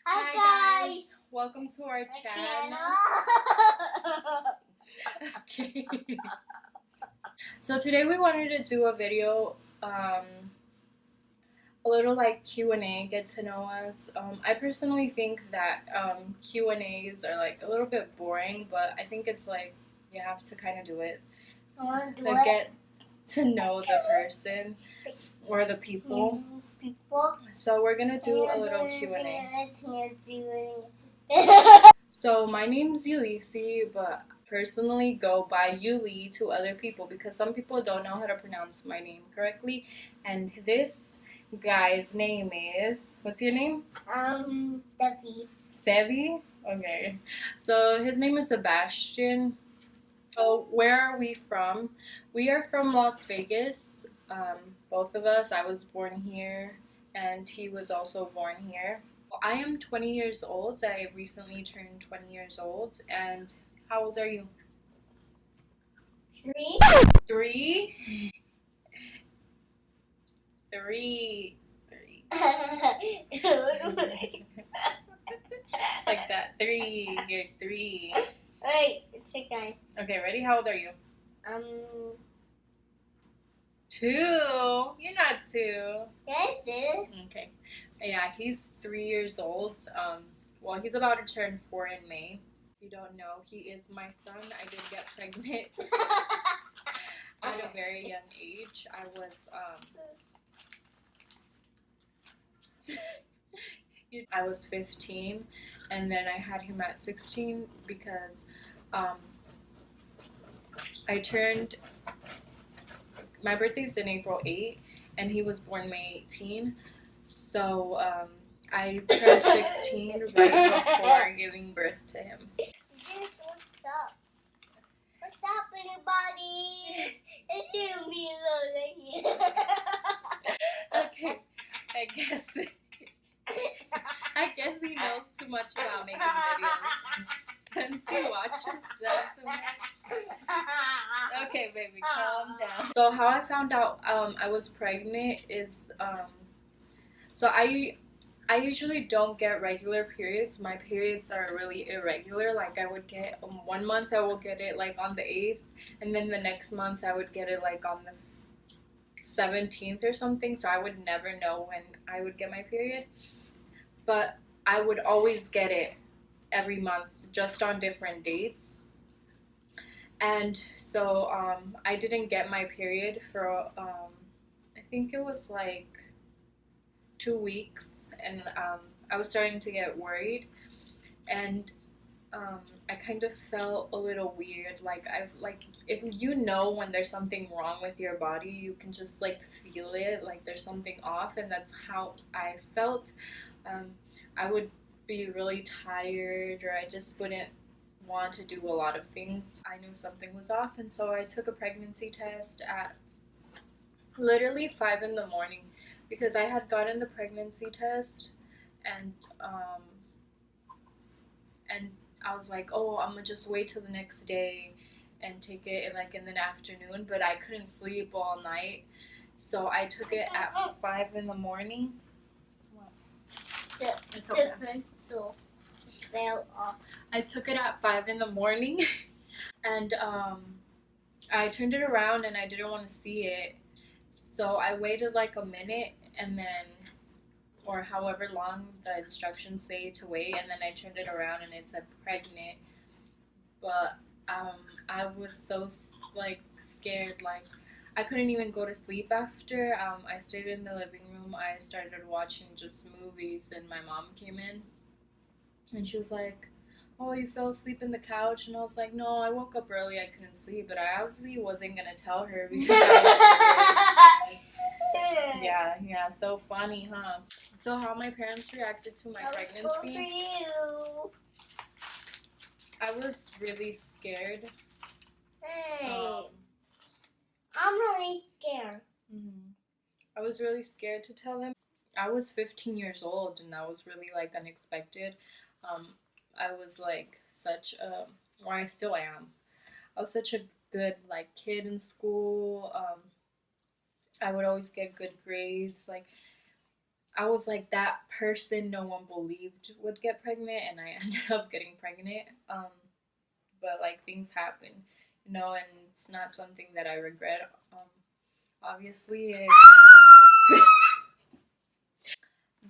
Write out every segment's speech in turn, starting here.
Hi guys, welcome to our channel. Okay. So today we wanted to do a video, a little like Q&A, get to know us. I personally think that Q&As are like a little bit boring, but I think it's like you have to kind of do it to get to know the person or the people. So we're gonna do a little Q&A. So my name's Ulysses, but personally go by Yuli to other people because some people don't know how to pronounce my name correctly. And this guy's name is, what's your name? Debbie. Sevi? Okay. So his name is Sebastian. So where are we from? We are from Las Vegas. Both of us. I was born here and he was also born here. I am 20 years old. I recently turned 20 years old. And how old are you? 3. 3? 3. 3. Like that. 3. You're 3. Wait, it's okay. Okay, ready? How old are you? 2. You're not 2. Yes, Okay. Yeah, he's 3 years old. Well, he's about to turn 4 in May. If you don't know, he is my son. I did get pregnant at a very young age. I was 15, and then I had him at 16 because my birthday's in April 8, and he was born May 18. So I turned 16 right before giving birth to him. what's up? What's up, everybody? It's me, Lily. Okay, I guess he knows too much about making videos since he watches them too much. Okay, baby, calm down. So how I found out I was pregnant is so I usually don't get regular periods. My periods are really irregular. Like I would get 1 month I will get it like on the 8th, and then the next month I would get it like on the 17th or something. So I would never know when I would get my period. But I would always get it every month, just on different dates. And so I didn't get my period for I think it was like 2 weeks, and I was starting to get worried, and I kind of felt a little weird. Like if you know when there's something wrong with your body, you can just like feel it, like there's something off, and that's how I felt. I would be really tired, or I just wouldn't want to do a lot of things. I knew something was off, and so I took a pregnancy test at literally 5 in the morning because I had gotten the pregnancy test, and I was like, oh, I'm gonna just wait till the next day and take it in the afternoon, but I couldn't sleep all night, so I took it at 5 in the morning. It's okay. I took it at 5 in the morning, and I turned it around and I didn't want to see it, so I waited like a minute, and then, or however long the instructions say to wait, and then I turned it around and it said pregnant. But I was so like scared, like I couldn't even go to sleep after. I stayed in the living room. I started watching just movies, and my mom came in and she was like, oh, you fell asleep in the couch? And I was like, no, I woke up early, I couldn't sleep, but I obviously wasn't gonna tell her because I was scared. Yeah, so funny, huh? So how my parents reacted to my pregnancy? I was really scared. Hey, I'm really scared. I was really scared to tell him. I was 15 years old, and that was really like unexpected. I was like such a, or I still am. I was such a good like kid in school. I would always get good grades. Like I was like that person no one believed would get pregnant, and I ended up getting pregnant. But like things happen, and it's not something that I regret. Obviously,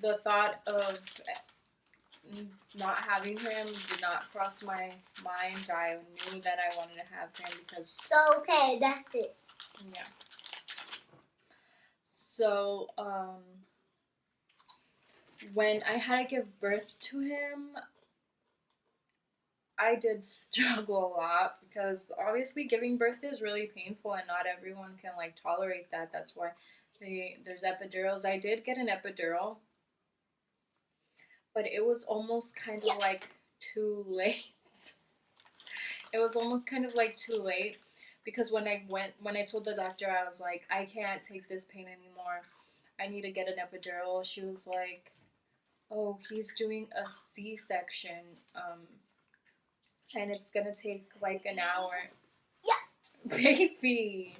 the thought of not having him did not cross my mind. I knew that I wanted to have him because. So okay, that's it. Yeah. So when I had to give birth to him, I did struggle a lot because obviously giving birth is really painful and not everyone can like tolerate that. That's why there's epidurals. I did get an epidural, but it was almost kind of like too late. It was almost kind of like too late because when I told the doctor, I was like, I can't take this pain anymore. I need to get an epidural. She was like, oh, he's doing a C-section. And it's gonna take like an hour. Yeah. Baby.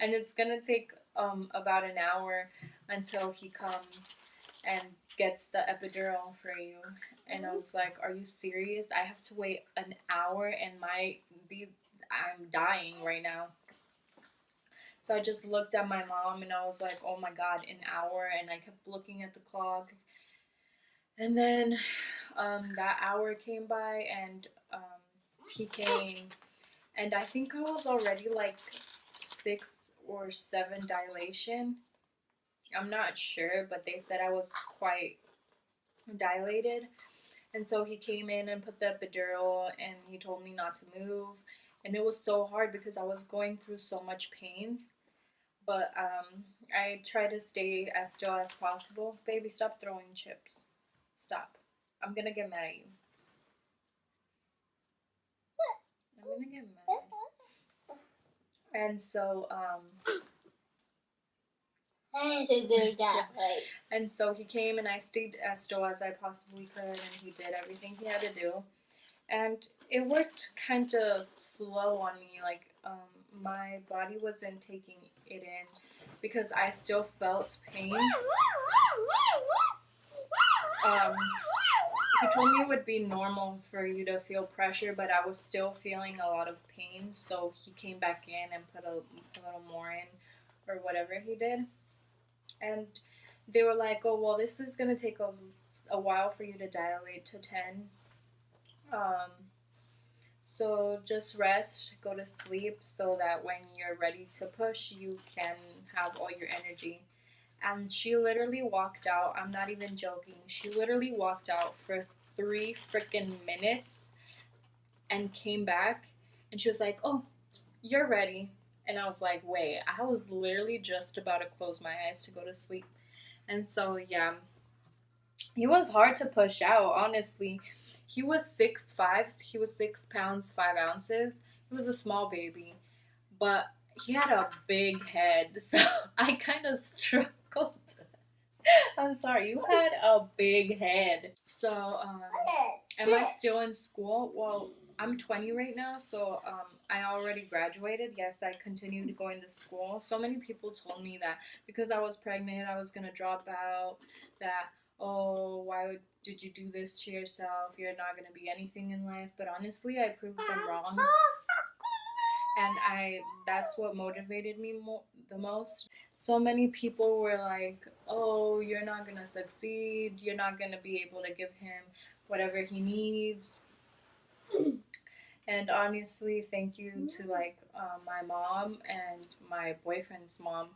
And it's gonna take about an hour until he comes and gets the epidural for you. And I was like, are you serious? I have to wait an hour and I'm dying right now. So I just looked at my mom and I was like, oh my god, an hour. And I kept looking at the clock. And then that hour came by and he came, and I think I was already like 6 or 7 dilation. I'm not sure, but they said I was quite dilated. And so he came in and put the epidural and he told me not to move. And it was so hard because I was going through so much pain. But I try to stay as still as possible. Baby, stop throwing chips. Stop. I'm gonna get mad at you. I'm gonna get mad. And so, I had to do that way. And so he came and I stayed as still as I possibly could, and he did everything he had to do. And it worked kind of slow on me, like my body wasn't taking it in because I still felt pain. He told me it would be normal for you to feel pressure, but I was still feeling a lot of pain, so he came back in and put a little more in, or whatever he did. And they were like, oh, well, this is going to take a while for you to dilate to 10. So just rest, go to sleep, so that when you're ready to push, you can have all your energy. And she literally walked out. I'm not even joking. She literally walked out for 3 freaking minutes and came back. And she was like, oh, you're ready. And I was like, wait, I was literally just about to close my eyes to go to sleep. And so, yeah, he was hard to push out, honestly. He was 6'5". He was 6 pounds, 5 ounces. He was a small baby. But he had a big head. So I kind of struggled. I'm sorry, you had a big head. So, am I still in school? Well, I'm 20 right now, so I already graduated. Yes, I continued going to school. So many people told me that because I was pregnant, I was going to drop out, that, oh, why did you do this to yourself? You're not going to be anything in life. But honestly, I proved them wrong. And that's what motivated me the most. So many people were like, oh, you're not going to succeed. You're not going to be able to give him whatever he needs. And honestly, thank you to like my mom and my boyfriend's mom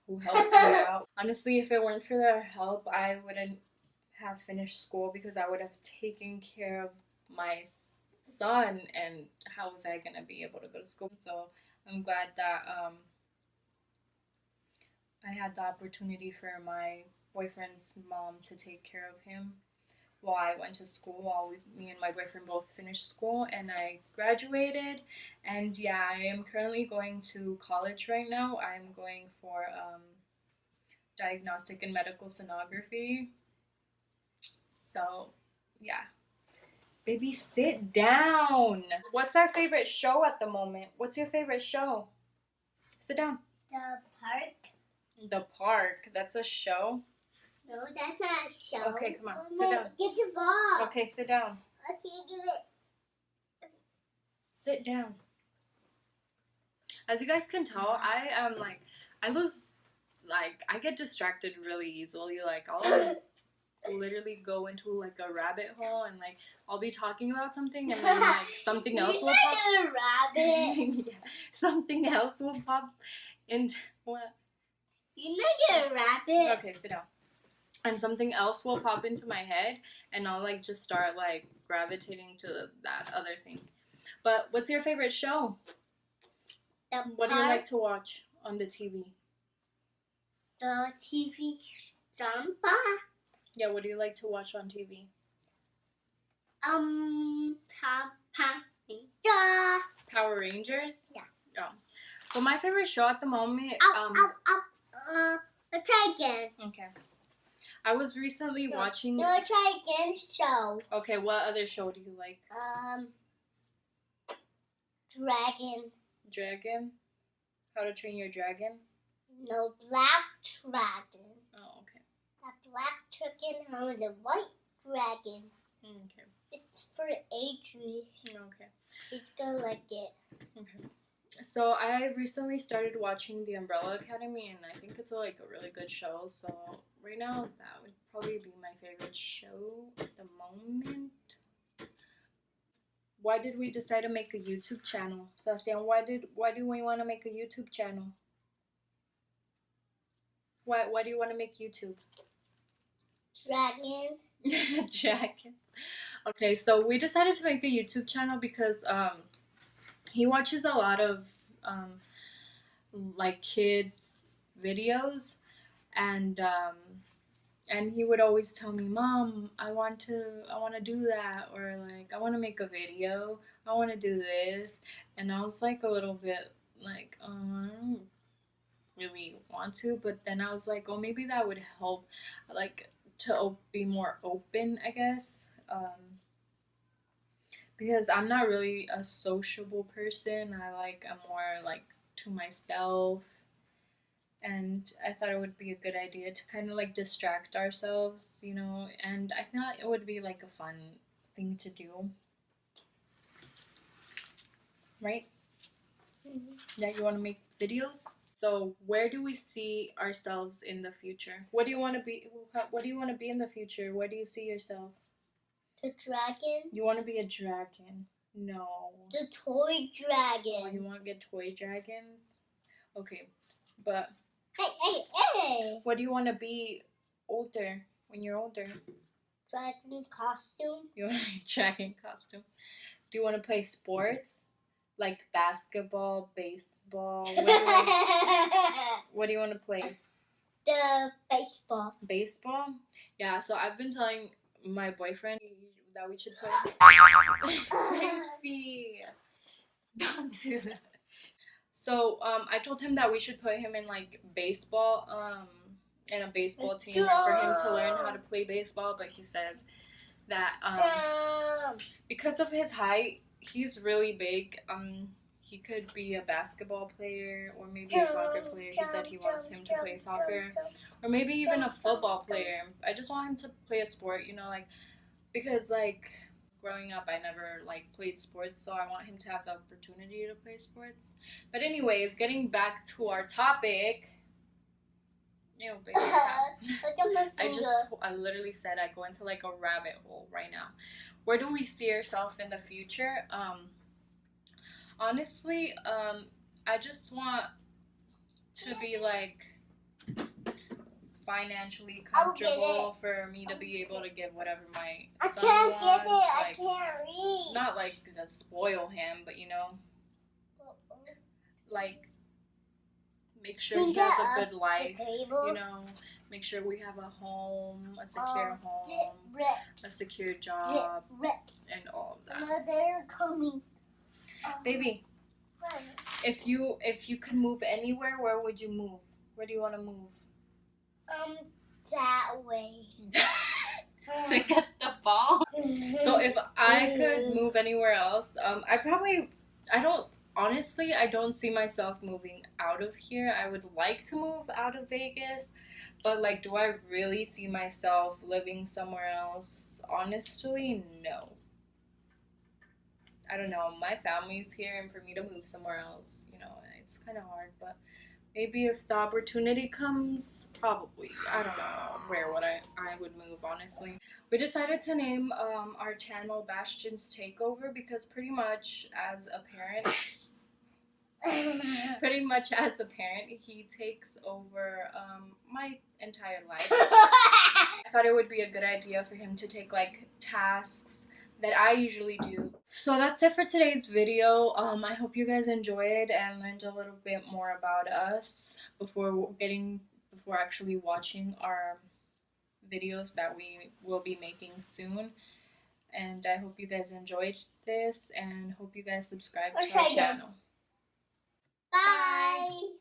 who helped me out. Honestly, if it weren't for their help, I wouldn't have finished school because I would have taken care of my son, and how was I gonna be able to go to school? So I'm glad that I had the opportunity for my boyfriend's mom to take care of him while I went to school, while me and my boyfriend both finished school, and I graduated. And yeah, I am currently going to college right now. I'm going for diagnostic and medical sonography. So yeah. Baby, sit down. What's our favorite show at the moment? What's your favorite show? Sit down. The park. The Park. That's a show? No, that's not a show. Okay, come on, Mama, sit down. Get the ball. Okay, sit down. I can't get it. Sit down. As you guys can tell, I am like, I get distracted really easily. Like, I'll literally go into like a rabbit hole and like I'll be talking about something and then like something else will pop. You're not a rabbit. Yeah, something else will pop in. What? You're not a rabbit. Okay, sit down. And something else will pop into my head and I'll like just start like gravitating to that other thing. But what's your favorite show? What do you like to watch on the TV? The TV Stampa. Yeah, what do you like to watch on TV? Papa. Power Rangers? Yeah. Oh. Well, my favorite show at the moment, Let's try again. okay. I was recently watching. No, try again. Show. Okay, what other show do you like? Dragon. Dragon? How to Train Your Dragon? No, Black Dragon. Oh, okay. That black dragon has a white dragon. Okay. It's for Adri. Okay. He's gonna like it. Okay. So I recently started watching The Umbrella Academy, and I think it's like a really good show. So right now, that would probably be my favorite show at the moment. Why did we decide to make a YouTube channel? Sebastian, why do we want to make a YouTube channel? Why do you want to make YouTube? Dragon. Dragons. Okay, so we decided to make a YouTube channel because he watches a lot of like kids videos, and he would always tell me, "Mom, I want to do that," or like, "I want to make a video. I want to do this," and I was like a little bit like, I don't really want to, but then I was like, oh, maybe that would help, like, to be more open, I guess, because I'm not really a sociable person. I'm more like to myself, and I thought it would be a good idea to kind of like distract ourselves, you know, and I thought it would be like a fun thing to do, right? Yeah, you want to make videos? So where do we see ourselves in the future? What do you want to be? What do you want to be in the future? Where do you see yourself? The dragon. You want to be a dragon? No. The toy Oh, dragon. you want to get toy dragons? Okay, but Hey. what do you want to be older? When you're older, Dragon costume. you want to be a dragon costume. Do you want to play sports? Like basketball, baseball. What do you want to play? The baseball. Baseball? Yeah, so I've been telling my boyfriend that we should play. Baby, don't do that. So I told him that we should put him in like baseball, in a baseball team for him to learn how to play baseball. But he says that because of his height, he's really big. He could be a basketball player or maybe a soccer player. He said he wants him to play soccer or maybe even a football player. I just want him to play a sport, you know, like, because like growing up I never like played sports, so I want him to have the opportunity to play sports. But anyways, getting back to our topic. Ew, baby, Look at my finger. I literally said I go into like a rabbit hole right now. Where do we see ourselves in the future? Honestly, I just want to be like financially comfortable for me to be able to give whatever my I son can't wants. get it. I Like, can't read. not like to spoil him, but you know, like make sure he has a good life. The table. You know, make sure we have a home, a secure home, a secure job, and all of that. Mother, they're coming. Baby, if you could move anywhere, where would you move? Where do you want to move? That way. To get the ball. So if I could move anywhere else, I don't see myself moving out of here. I would like to move out of Vegas, But like, do I really see myself living somewhere else? Honestly, no. I don't know. My family's here, and for me to move somewhere else, it's kind of hard. But maybe if the opportunity comes, probably. I don't know where I would move, honestly. We decided to name our channel Bastion's Takeover because pretty much as a parent, he takes over my entire life. I thought it would be a good idea for him to take like tasks that I usually do. So that's it for today's video. I hope you guys enjoyed and learned a little bit more about us before actually watching our videos that we will be making soon. And I hope you guys enjoyed this and hope you guys subscribe to our channel. Bye.